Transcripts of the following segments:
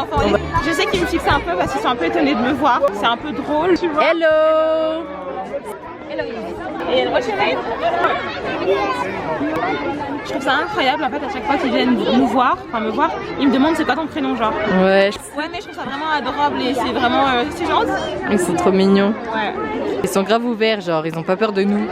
enfants. Je sais qu'ils me fixent un peu parce qu'ils sont un peu étonnés de me voir. C'est un peu drôle, tu vois. Hello. Et what's your name? Je trouve ça incroyable en fait, à chaque fois qu'ils viennent nous voir, enfin me voir, ils me demandent c'est quoi ton prénom, genre. Ouais. Ouais, mais je trouve ça vraiment adorable et c'est vraiment c'est gentil. Ils sont trop mignons. Ouais. Ils sont grave ouverts, genre ils ont pas peur de nous.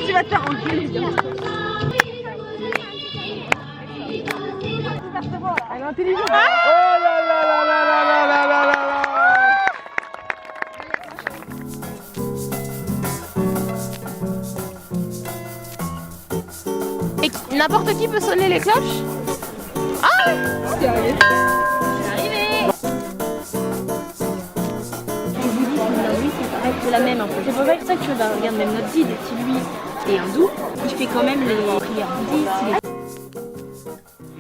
Tu vas te faire engueuler, bien sûr. Elle est intelligente. Oh là là là là là là là là là. Et n'importe qui peut sonner les cloches? Ah! C'est arrivé. C'est la même en fait. C'est pour ça que tu regardes même notre guide, si lui est hindou, il fait quand même les prières bouddhistes.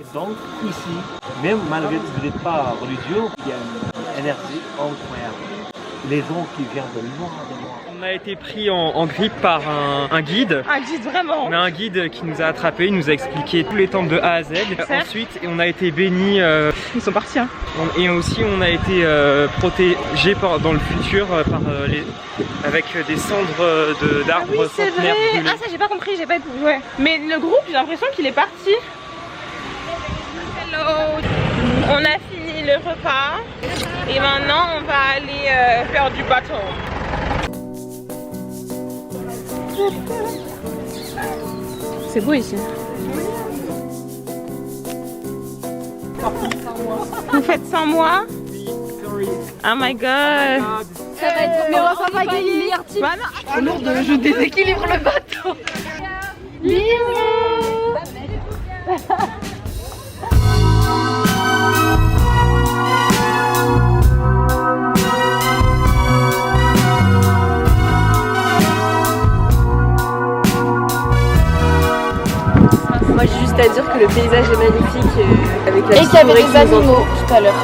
Et donc ici, même malgré que vous n'êtes pas religieux, il y a une énergie incroyable. Les gens qui viennent de loin, de loin. On a été pris en grippe par un guide. Un guide vraiment. On a un guide qui nous a attrapés, il nous a expliqué tous les temples de A à Z. Ensuite, on a été bénis. Ils sont partis hein. Et aussi, on a été protégés dans le futur avec des cendres d'arbres Ah oui, c'est centenaires vrai. brûlés. Ah ça j'ai pas compris, j'ai pas été... Ouais. Mais le groupe, j'ai l'impression qu'il est parti. Hello. On a fini le repas et maintenant on va aller faire du bateau. C'est beau ici. Vous faites sans moi? Oh my god. Ça va être mais on va pas gagner. Bah non, je déséquilibre le bateau. Moi j'ai juste à dire que le paysage est magnifique avec la Et qu'il y avait des animaux tout à l'heure.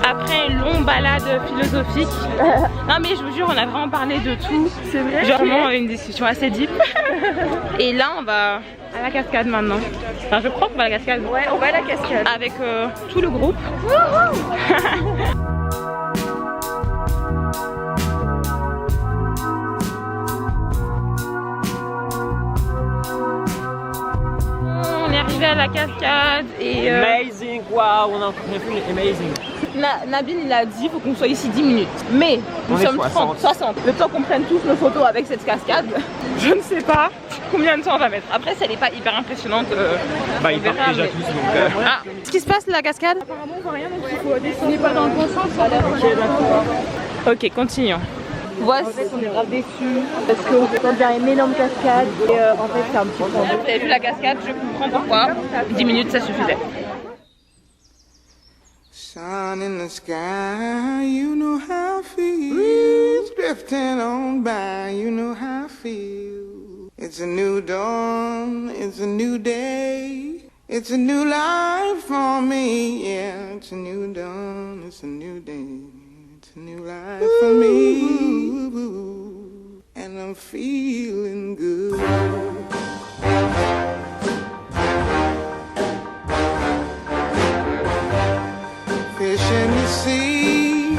Après une longue balade philosophique. Non mais je vous jure, on a vraiment parlé de tout. C'est vrai. Genre vraiment une discussion assez deep. Et là on va à la cascade maintenant. Enfin je crois qu'on va à la cascade. Ouais, on va à la cascade. Avec tout le groupe. On est arrivé à la cascade et Amazing, wow, on a encore fait amazing. Nabil il a dit faut qu'on soit ici 10 minutes. Mais nous sommes 30, 60. Le temps qu'on prenne tous nos photos avec cette cascade, je ne sais pas combien de temps on va mettre. Après si elle n'est pas hyper impressionnante, Bah, ils partent verra, déjà mais... tous donc. Ah, ce qui se passe la cascade? Apparemment on voit rien donc il faut dessiner pas dans le bon sens. Ok, continuons. Voici. En fait on est grave déçus parce qu'on s'entend bien une énorme cascade et en fait c'est un petit peu. Vous avez vu la cascade, je comprends pourquoi. 10 minutes ça suffisait. Sun in the sky, you know how I feel. Breeze drifting on by, you know how I feel. It's a new dawn, it's a new day. It's a new life for me, yeah. It's a new dawn, it's a new day. It's a new life for me. And I'm feeling good. Fish in the sea,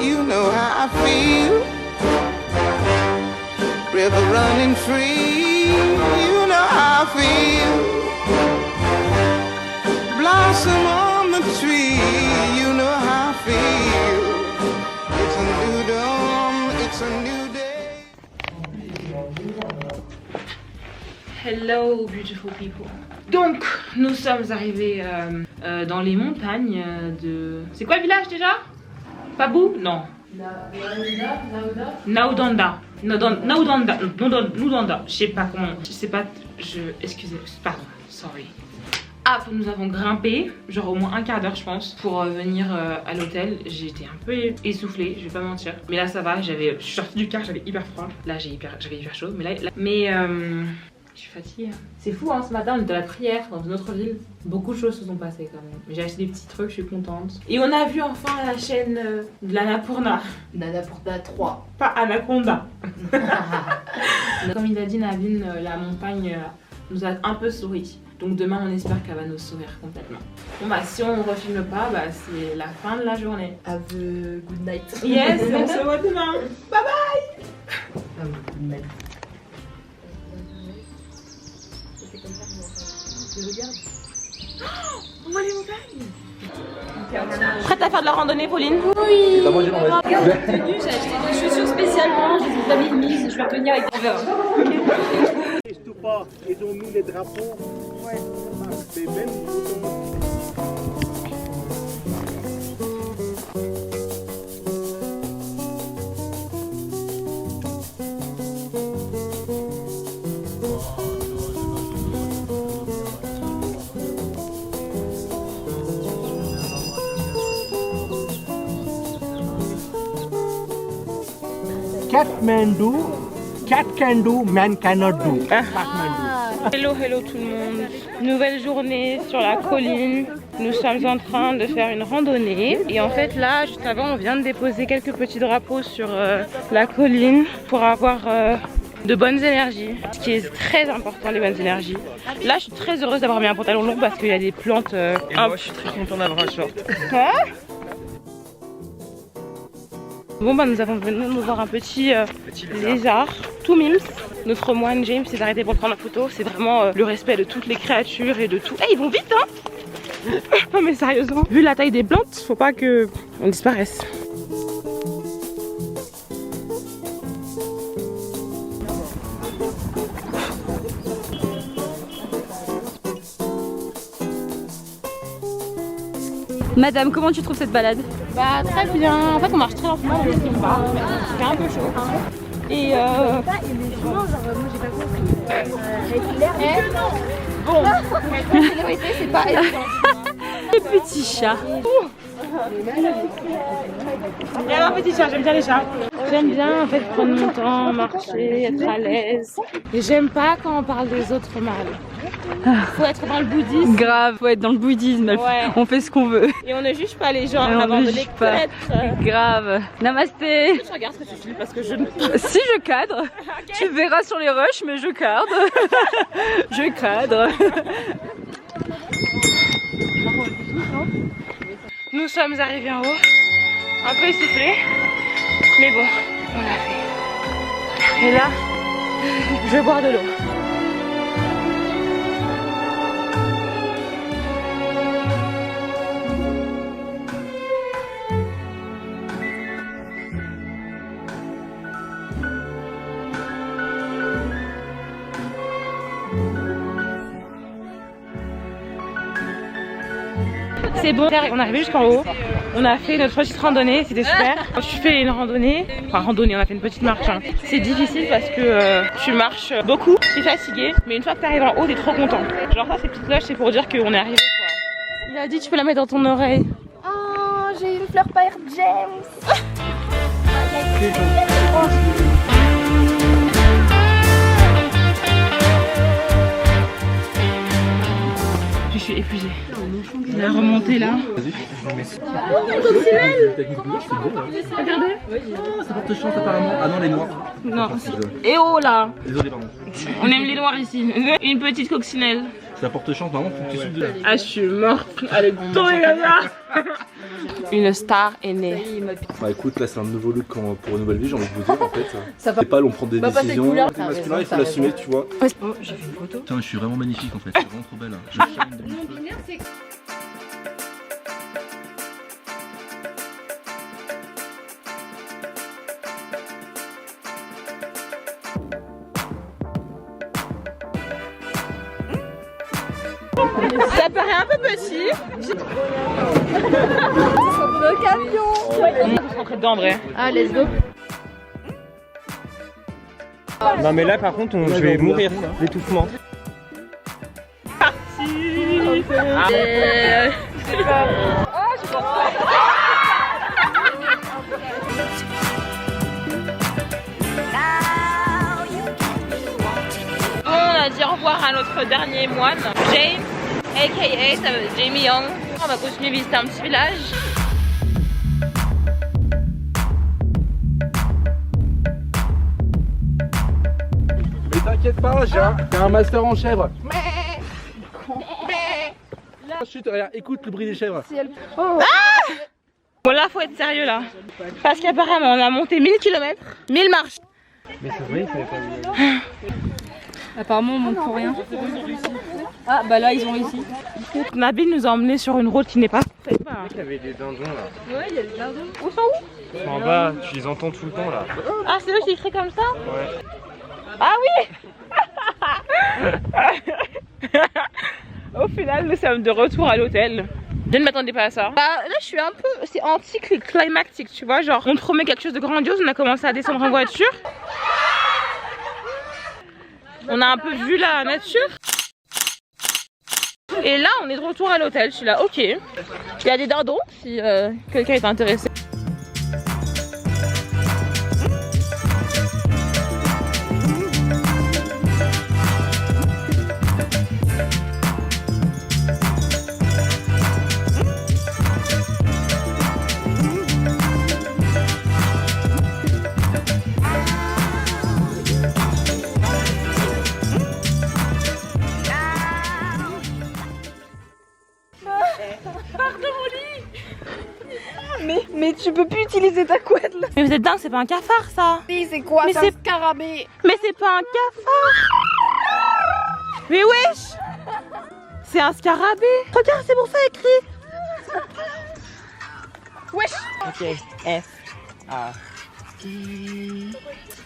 you know how I feel. River running free, you know how I feel. Blossom on the tree, you know how I feel. It's a new dawn, it's a new day. Hello beautiful people. Donc nous sommes arrivés dans les montagnes de... C'est quoi le village déjà? Babou? Non. Naudanda. Naudanda. Je sais pas comment... Je sais pas... Excusez... Pardon. Sorry. nous avons grimpé, genre au moins un quart d'heure je pense, pour venir à l'hôtel. J'étais un peu essoufflée, je vais pas mentir. Mais là ça va, je suis sortie du car, j'avais hyper froid. Là j'avais hyper chaud, mais je suis fatiguée. C'est fou hein, ce matin on était à la prière dans une autre ville. Beaucoup de choses se sont passées quand même. J'ai acheté des petits trucs, je suis contente. Et on a vu enfin la chaîne de l'Annapurna. L'Annapurna 3. Pas Anaconda. Comme il a dit Navin, la montagne nous a un peu souri. Donc demain on espère qu'elle va nous sourire complètement. Bon bah si on ne refilme pas, bah c'est la fin de la journée. Have a good night. Yes, on se voit demain. Bye bye. Have a good night. On voit les montagnes. Prête à faire de la randonnée, Pauline? Oui. J'ai acheté des chaussures spécialement, je les ai pas mises, je vais revenir avec des verres. Ils ont mis les drapeaux. Ouais. C'est même. Cat can do, man cannot do. Hello tout le monde. Nouvelle journée sur la colline. Nous sommes en train de faire une randonnée. Et en fait là, juste avant, on vient de déposer quelques petits drapeaux sur la colline pour avoir de bonnes énergies. Ce qui est très important, les bonnes énergies. Là, je suis très heureuse d'avoir mis un pantalon long parce qu'il y a des plantes. Et moi, je suis très content d'avoir un short. Quoi? Bon bah nous avons venu nous voir un petit lézard, tout mims. Notre moine James s'est arrêté pour le prendre en photo. C'est vraiment le respect de toutes les créatures et de tout. Ils vont vite hein. Non mais sérieusement, vu la taille des plantes, faut pas que on disparaisse. Madame, comment tu trouves cette balade? Bah très bien, en fait on marche très lentement, donc c'est pas, c'est un peu chaud. Et bon, c'est pas évident. Les petits chats. Et alors petit chat, j'aime bien les chats. J'aime bien en fait prendre mon temps, marcher, être à l'aise. Et j'aime pas quand on parle des autres mal. Faut être dans le bouddhisme. Grave, faut être dans le bouddhisme. Ouais. On fait ce qu'on veut. Et on ne juge pas les gens Et on avant ne de juge les pas. connaître. Grave. Namasté. Je regarde ce que tu filmes parce que je ne... Si je cadre, tu verras sur les rushs, mais je cadre. Je cadre. Nous sommes arrivés en haut, un peu essoufflés, mais bon, on l'a fait. Et là, je vais boire de l'eau. C'est bon, on est arrivé jusqu'en haut. On a fait notre petite randonnée, c'était super. Quand tu fais une randonnée, enfin randonnée, on a fait une petite marche. Hein. C'est difficile parce que tu marches beaucoup, tu es fatigué, mais une fois que tu arrives en haut, tu es trop content. Genre ça, ces petites cloches, c'est pour dire qu'on est arrivé quoi. Il a dit tu peux la mettre dans ton oreille. Oh, j'ai une fleur par James. Je suis épuisée. La remontée là. Regardez. Ça porte chance apparemment. Ah non, les noirs. Non. Et oh là. Désolé, pardon. On aime les noirs ici. Une petite coccinelle. Ça porte chance, maman, faut que tu souffles de là. Ah, je suis morte. Allez, tournez là. Une star est née. Bah écoute, là c'est un nouveau look pour une nouvelle vie, j'ai envie de vous dire en fait. C'est pas on prend des décisions, le masculin il faut l'assumer, tu vois. Oh, j'ai fait une photo. Putain, je suis vraiment magnifique en fait, c'est vraiment trop belle. Je shine de mon feu. Ça paraît un peu petit. Le camion. On va rentrer dedans en vrai. Ah, let's go. Non mais là par contre je vais mourir d'étouffement. Parti. On a dit au revoir à notre dernier moine, James, aka ça veut Jamie Young. On va continuer à visiter un petit village. Mais t'inquiète pas, j'ai un master en chèvre. Chut, regarde, écoute le bruit des chèvres. Ah bon là faut être sérieux là. Parce qu'apparemment on a monté 1000 km, 1000 marches. Mais c'est vrai, il fallait pas. Apparemment on monte pour rien. Ah bah là ils ont réussi. Nabil nous a emmenés sur une route qui n'est pas. Il y avait des dindons là. Ouais, il y a des dindons. Où sont où? En bas, tu les entends tout le temps là. Ah c'est eux qui crient comme ça? Ouais. Ah oui. Au final nous sommes de retour à l'hôtel. Je ne m'attendais pas à ça. Bah, là je suis un peu, c'est anti-climactique tu vois, genre on te promet quelque chose de grandiose, on a commencé à descendre en voiture. On a un peu vu la nature. Et là on est de retour à l'hôtel, je suis là ok. Il y a des dindons si quelqu'un est intéressé. Mais tu peux plus utiliser ta couette là. Mais vous êtes dingue, c'est pas un cafard ça. Oui, c'est quoi? C'est un scarabée. Mais c'est pas un cafard. Mais wesh. C'est un scarabée. Regarde, c'est pour ça écrit. Wesh. Ok, F. A.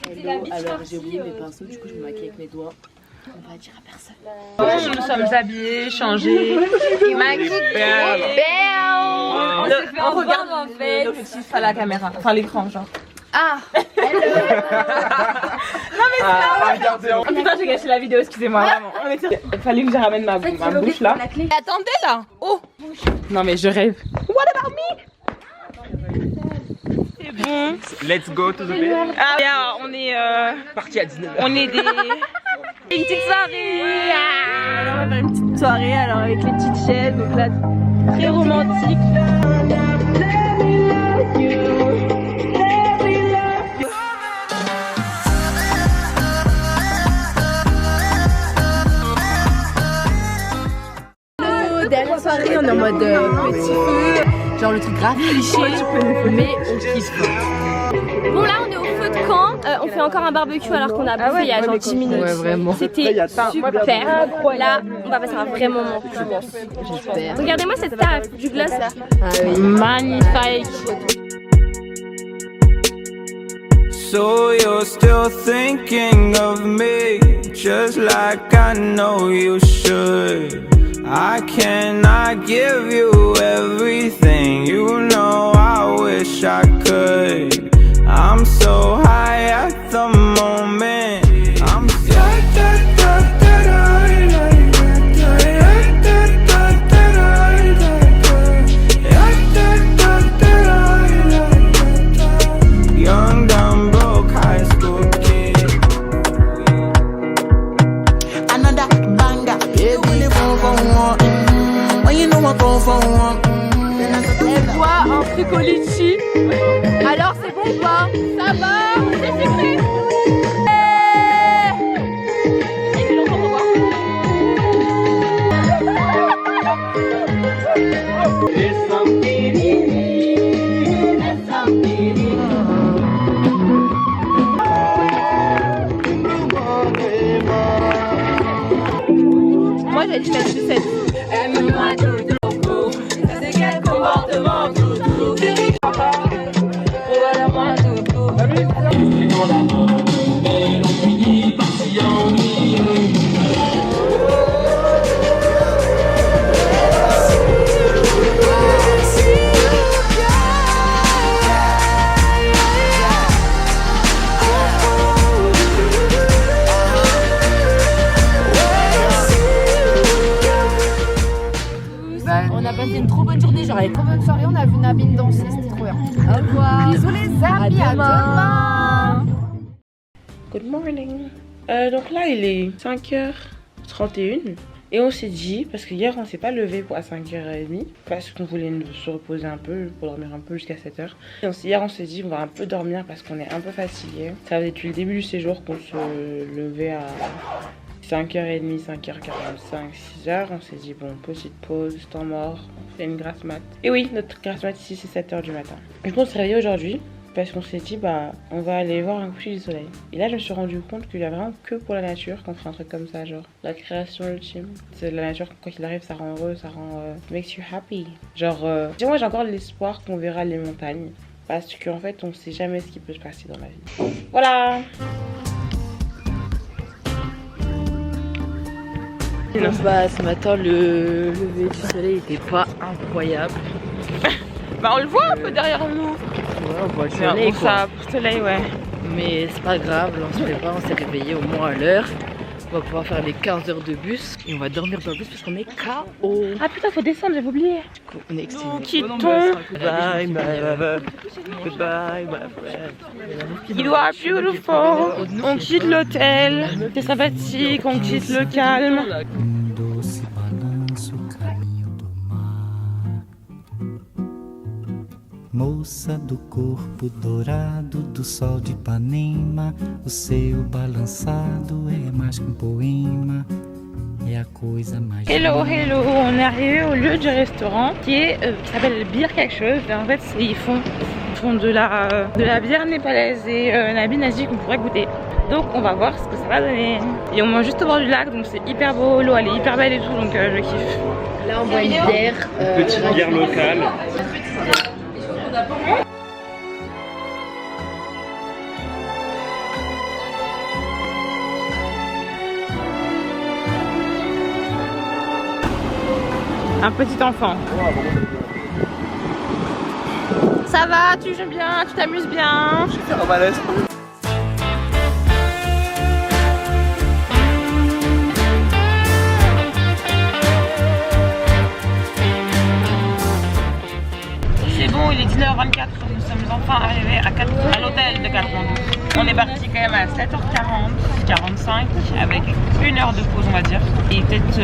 Hello, alors j'ai oublié mes pinceaux, du coup je me maquille avec mes doigts. On va dire à personne. Nous sommes habillés, changés. On regarde en fait l'objectif à la caméra, enfin l'écran genre. Ah. Non mais c'est pas oh putain j'ai gâché la vidéo, excusez-moi vraiment. Il fallait que je ramène ma bouche là. Attendez là. Oh. Non mais je rêve. What about me? C'est bon. Let's go to the bed. Ah yeah, on est Parti à 19h. on est des une petite soirée. Alors on va faire une petite soirée alors avec les petites chaises, donc là très romantique. Dernière soirée, on est en mode petit feu, genre le truc grave cliché, mais on kiffe. Bon là on est au feu de camp, on fait encore un barbecue alors qu'on a bouffé il y a genre 10 minutes. Ouais, vraiment. C'était super. Là on va passer un vrai moment je pense. J'espère. Regardez-moi cette tarte du gloss là. Ah oui. magnifique. So you're still thinking of me, just like I know you should. I cannot give you everything, you know I wish I could. I'm so high at the moment, I'm young, dumb, broke high school kid. Another banger, baby, when you know I go for one. Elle boit un truc au litchi. Alors c'est bon ou pas? Ça va? C'est secret. Moi j'ai dit la sucette. C'est quel comportement doudou. Voilà moi doudou. trop bonne soirée, on a vu Nabine danser, c'était trop bien. Au revoir. Bisous les amis, à demain. Good morning. Donc là il est 5h31 et on s'est dit, parce que hier on s'est pas levé à 5h30 parce qu'on voulait se reposer un peu pour dormir un peu jusqu'à 7h. Et hier on s'est dit on va un peu dormir parce qu'on est un peu fatigué. Ça faisait depuis le début du séjour qu'on se levait à 5h30, 5h45, 6h. On s'est dit bon, petite pause, temps mort, on fait une grasse mat. Et oui, notre grasse mat ici c'est 7h du matin. Du coup on s'est réveillé aujourd'hui parce qu'on s'est dit bah on va aller voir un coucher du soleil. Et là je me suis rendu compte qu'il y a vraiment que pour la nature qu'on fait un truc comme ça, genre la création ultime. C'est la nature, quand il arrive ça rend heureux, ça rend makes you happy. Genre moi j'ai encore l'espoir qu'on verra les montagnes parce qu'en fait on sait jamais ce qui peut se passer dans la vie. Voilà. Donc bah ce matin le lever du soleil était pas incroyable. Bah on le voit un peu derrière nous. Ouais, on voit le soleil quoi. Le soleil ouais. Mais c'est pas grave, là on se prépare, on s'est réveillé au moins à l'heure. On va pouvoir faire les 15 heures de bus et on va dormir dans le bus parce qu'on est KO. Ah putain faut descendre, j'avais oublié. On est exténué. Nous quittons. Bye my lover, goodbye my friend. You are beautiful. On quitte l'hôtel, c'est sympathique, on quitte le calme. Doce balanço, caminho do mar. Moça do corpo dourado do sol de Ipanema, o seu balançado é mais que poema. É a coisa mais. Hello, hello, on est arrivé au lieu du restaurant qui s'appelle Bière quelque chose. Et en fait, ils font de la bière népalaise et Nabine a dit qu'on pourrait goûter. Donc on va voir ce que ça va donner. Et on mange juste au bord du lac, donc c'est hyper beau, l'eau elle est hyper belle et tout, donc je kiffe. Là on boit une bière. Petite bière locale. Un petit enfant. Ça va, tu joues bien, tu t'amuses bien. Je vais faire un malaise. C'est bon, il est 19h24, nous sommes enfin arrivés à l'hôtel de Katmandou. On est parti quand même à 7h40, 45 avec une heure de pause on va dire. Et peut-être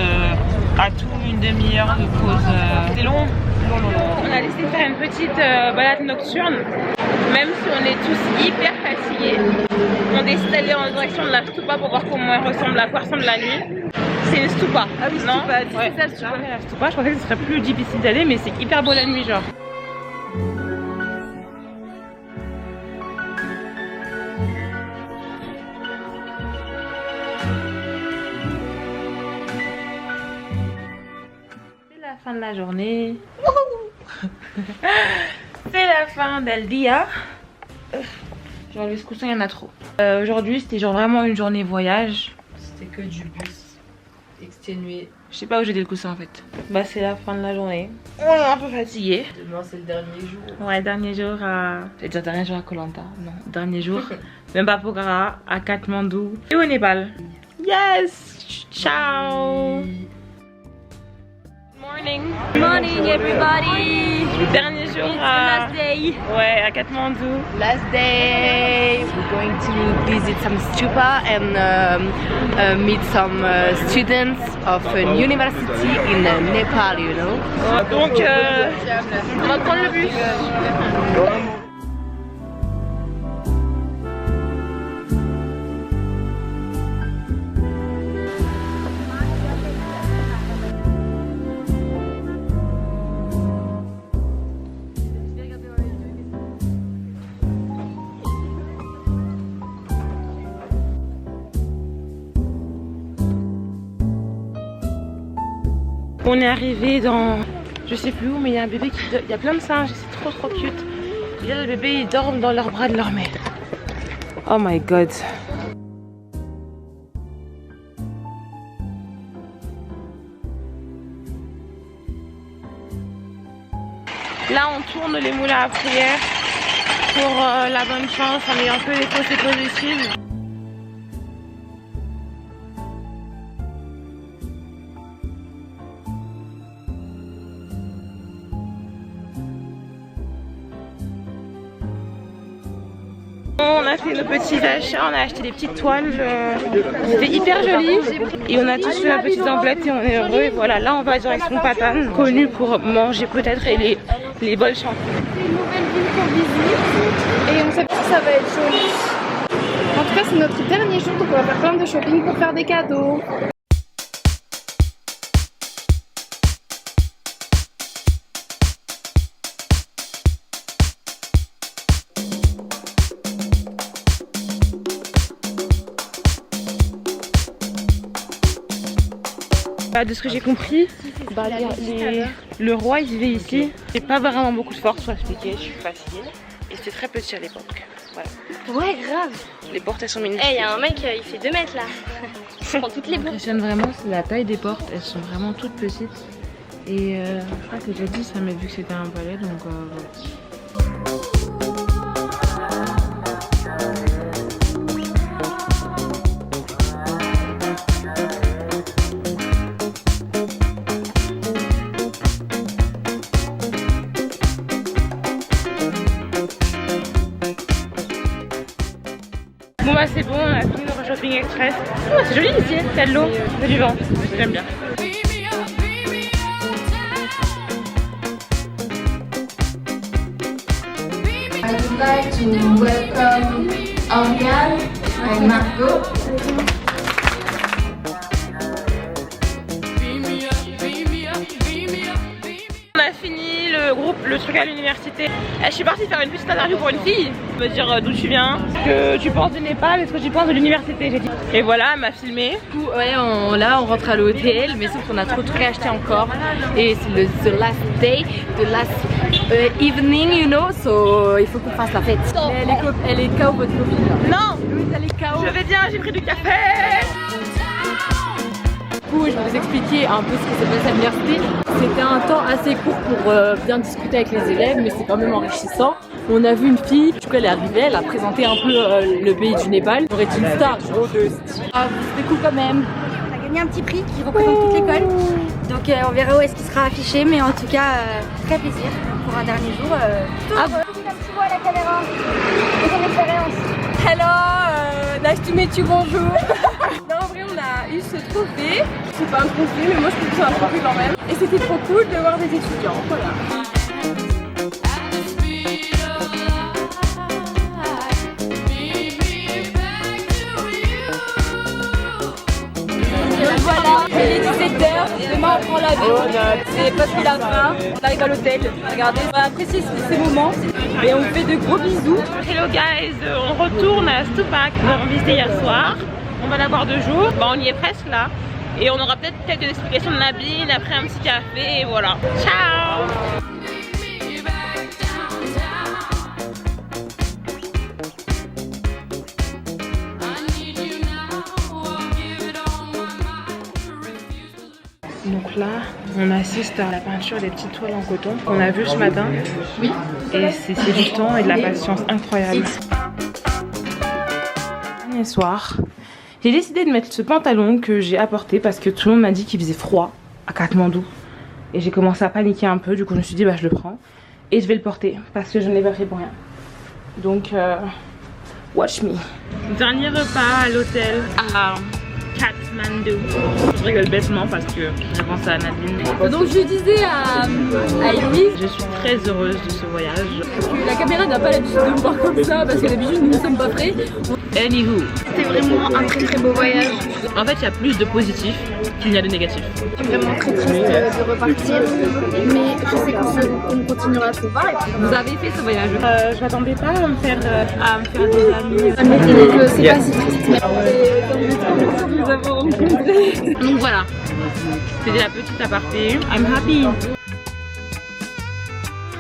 à tout une demi-heure de pause. C'est long. On a décidé de faire une petite balade nocturne. Même si on est tous hyper fatigués, on décide d'aller en direction de la stupa pour voir comment elle ressemble, à quoi ressemble la nuit. C'est une stupa. Ah oui, non, stupa, ouais. C'est ça, la stupa. Je pensais que ce serait plus difficile d'aller, mais c'est hyper beau la nuit genre. Fin de la journée. C'est la fin d'El Dia. J'ai enlevé ce coussin, il y en a trop. Aujourd'hui c'était genre vraiment une journée voyage. C'était que du bus exténué. Je sais pas où j'ai dit le coussin en fait. Bah c'est la fin de la journée. On est un peu fatigué. Demain c'est le dernier jour. Ouais, dernier jour à... C'est déjà dernier jour à Koh Lanta. Non, dernier jour. Même pas Pokhara, à Katmandou. Et au Népal. Yes. Ciao. Morning. Morning everybody. Dernier jour à... Last day. Ouais, à Katmandou. Last day. We're going to visit some stupa and meet some students of a university in Nepal, you know. Donc, on va prendre le bus. On est arrivé dans... Je sais plus où, mais il y a un bébé qui... Il y a plein de singes, c'est trop cute. Il y a des bébés, ils dorment dans leurs bras de leur mère. Oh my god. Là, on tourne les moulins à prière pour la bonne chance en ayant que des pensées positives. On a fait nos petits achats, on a acheté des petites toiles, c'était hyper joli. Et on a tous fait nos petites emplettes et on est heureux. Et voilà, là on va direction Patane, connu pour manger peut-être et les bols champignons. C'est une nouvelle ville qu'on visite et on sait pas si ça va être joli. En tout cas, c'est notre dernier jour, donc on va faire plein de shopping pour faire des cadeaux. De ce que j'ai compris, le roi il vivait ici. J'ai pas vraiment beaucoup de force pour expliquer, je suis fatiguée. Et c'était très petit à l'époque. Voilà. Ouais, grave. Les portes elles sont minuscules. Eh, y a un mec, il fait 2 mètres là. Je prends toutes les portes. M'impressionne vraiment, c'est la taille des portes, elles sont vraiment toutes petites. Et je crois que j'ai dit ça, mais vu que c'était un palais, donc voilà. Bon bah c'est bon, on a fini notre shopping express. Oh, c'est joli ici, il y a de l'eau, il y a du vent, j'aime bien. I would like to welcome Angel and Margot. On a fini le truc à l'université. Je suis partie faire une petite interview pour une fille, me dire d'où tu viens, ce que tu penses du Népal et ce que tu penses de l'université, j'ai dit. Et voilà, elle m'a filmé. Du coup, ouais, là on rentre à l'hôtel, mais sauf qu'on a trop de trucs à acheter encore. Et c'est le the last day, the last evening, you know, so il faut qu'on fasse la fête. Elle est KO votre copine là. Non, Louise, elle est KO. je vais bien, j'ai pris du café. Du coup, je vais vous expliquer un peu ce qui s'est passé à l'université. C'était un temps assez court pour bien discuter avec les élèves, mais c'est quand même enrichissant. On a vu une fille, du coup elle est arrivée, elle a présenté un peu le pays du Népal. Elle aurait été une star, c'était cool quand même. On a gagné un petit prix qui représente toute l'école. Donc on verra où est-ce qu'il sera affiché, mais en tout cas, très plaisir pour un dernier jour. Un petit mot à la caméra de ton expérience. Hello, nice to meet you, bonjour. Non, en vrai, on a eu ce trophée. C'est pas un trophée, mais moi je trouve que c'est un trophée quand même. Et c'était trop cool de voir des étudiants, voilà. Voilà, il est 17h, demain on prend l'avion, c'est parce qu'il a faim, on arrive à l'hôtel, regardez, on va apprécier ces moments et on fait de gros bisous. Hello guys, on retourne à Stupak, nous avons visité hier soir, on va l'avoir 2 jours, bah, on y est presque là. Et on aura peut-être quelques explications de Nabil, après un petit café et voilà. Ciao. Donc là, on assiste à la peinture des petites toiles en coton qu'on a vu ce matin. Oui. Et c'est du temps et de la patience incroyable. Dernier soir, j'ai décidé de mettre ce pantalon que j'ai apporté parce que tout le monde m'a dit qu'il faisait froid à Katmandou. Et j'ai commencé à paniquer un peu, du coup je me suis dit bah je le prends. Et je vais le porter parce que je ne l'ai pas fait pour rien. Donc, watch me. Dernier repas à l'hôtel à Katmandou. Je rigole bêtement parce que je pense à Nadine. Donc je disais à Elise, je suis très heureuse de ce voyage. que la caméra n'a pas l'habitude de me voir comme ça parce que d'habitude nous ne sommes pas prêts. Anywho, C'était vraiment un très très beau voyage. en fait il y a plus de positifs qu'il n'y a de négatifs. Je suis vraiment très triste de repartir, mais je sais qu'on continuera à se voir. Vous avez fait ce voyage? Je m'attendais pas à me faire des amis. Donc c'est pas si triste. Nous avons rencontré. Donc voilà, c'était la petite aparté. I'm happy.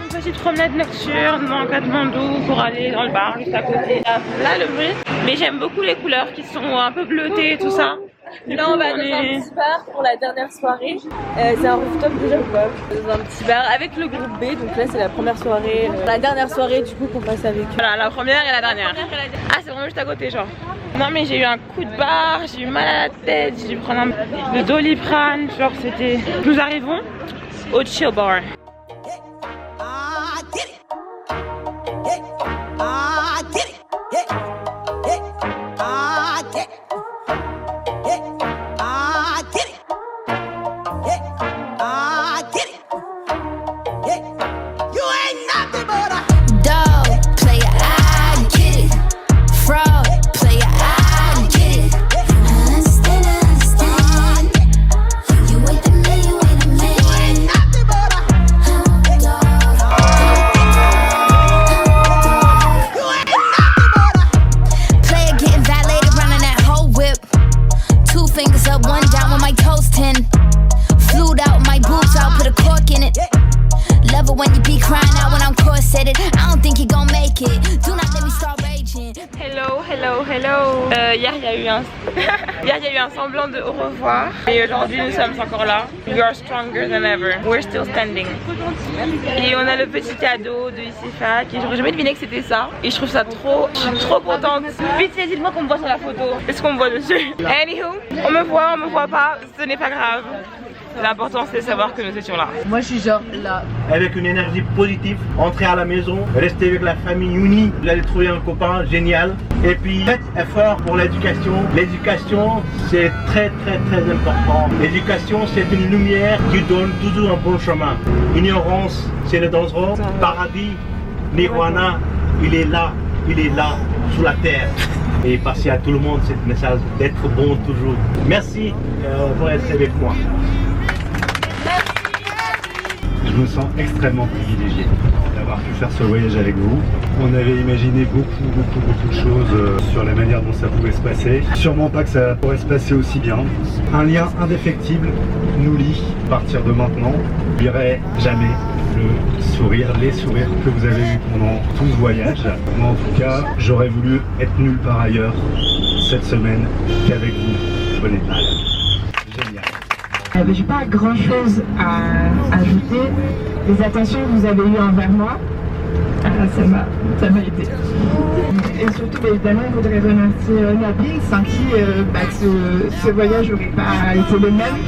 Une petite promenade nocturne dans Katmandou pour aller dans le bar juste à côté. Là le bruit. Mais j'aime beaucoup les couleurs qui sont un peu bleutées et tout ça. Là on va dans un petit bar pour la dernière soirée. C'est un rooftop déjà ou pas? Dans un petit bar avec le groupe B, donc là c'est la première soirée, la dernière soirée du coup qu'on passe avec eux. Voilà, la première et la dernière. Ah c'est vraiment juste à côté genre. Non mais j'ai eu un coup de barre, j'ai eu mal à la tête, j'ai dû prendre le Doliprane, genre c'était... Nous arrivons au chill bar. I did it. hier il y a eu un hier il y a eu un semblant de au revoir. Et aujourd'hui nous sommes encore là. We are stronger than ever. We're still standing. Et on a le petit cadeau de Issifa qui j'aurais jamais deviné que c'était ça. Et je trouve ça trop, je suis trop contente. Vite fait, dites-moi qu'on me voit sur la photo. Est-ce qu'on me voit dessus? Anywho, on me voit pas, ce n'est pas grave. L'important c'est de savoir que nous étions là. Moi je suis genre là. Avec une énergie positive, entrez à la maison, restez avec la famille unie, vous allez trouver un copain génial. Et puis faites effort pour l'éducation. L'éducation c'est très important. L'éducation c'est une lumière qui donne toujours un bon chemin. Ignorance c'est le dangereux. Paradis, nirvana, il est là sous la terre. Et passer à tout le monde ce message d'être bon toujours. Merci pour être avec moi. Je me sens extrêmement privilégié d'avoir pu faire ce voyage avec vous. On avait imaginé beaucoup de choses sur la manière dont ça pouvait se passer. Sûrement pas que ça pourrait se passer aussi bien. Un lien indéfectible nous lie à partir de maintenant. J'oublierai jamais les sourires que vous avez eus pendant tout ce voyage. Moi en tout cas, j'aurais voulu être nulle part ailleurs cette semaine qu'avec vous au Népal. Génial. J'ai pas grand chose à ajouter. Les attentions que vous avez eues envers moi, ça m'a aidé. Et surtout, évidemment, je voudrais remercier Nabil, sans qui ce voyage n'aurait pas été le même.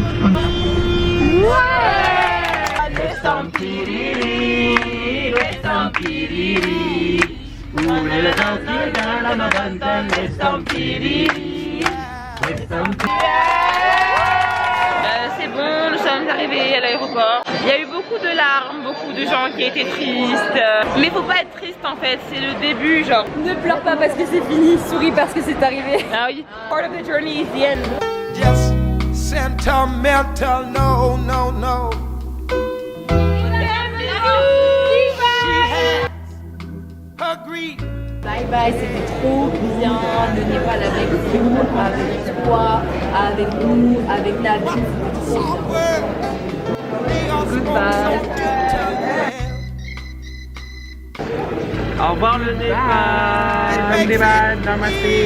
C'est bon, nous sommes arrivés à l'aéroport. Il y a eu beaucoup de larmes, beaucoup de gens qui étaient tristes. Mais faut pas être triste en fait, c'est le début genre. Ne pleure pas parce que c'est fini, souris parce que c'est arrivé. Ah oui, part of the journey is the end. Just sentimental, no. Bye bye, c'était trop bien. Le Népal avec vous, avec toi, avec nous, avec Nabil, c'était trop bien. Goodbye. Au revoir le Népal. Népal, namasté.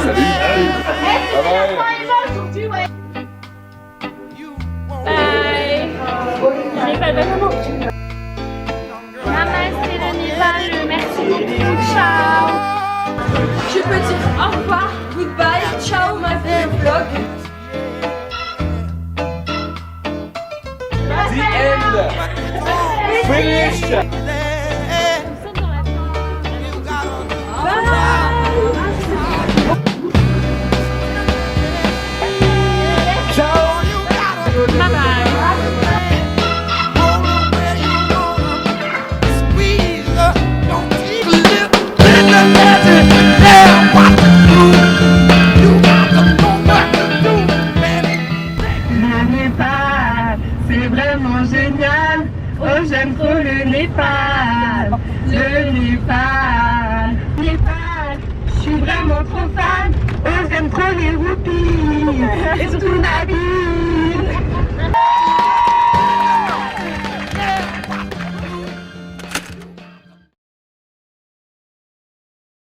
Salut. Bye. Népal, vraiment. Namasté le Népal, merci beaucoup, ciao. Je peux dire au revoir, goodbye, ciao ma vie vlog. The end. Finish.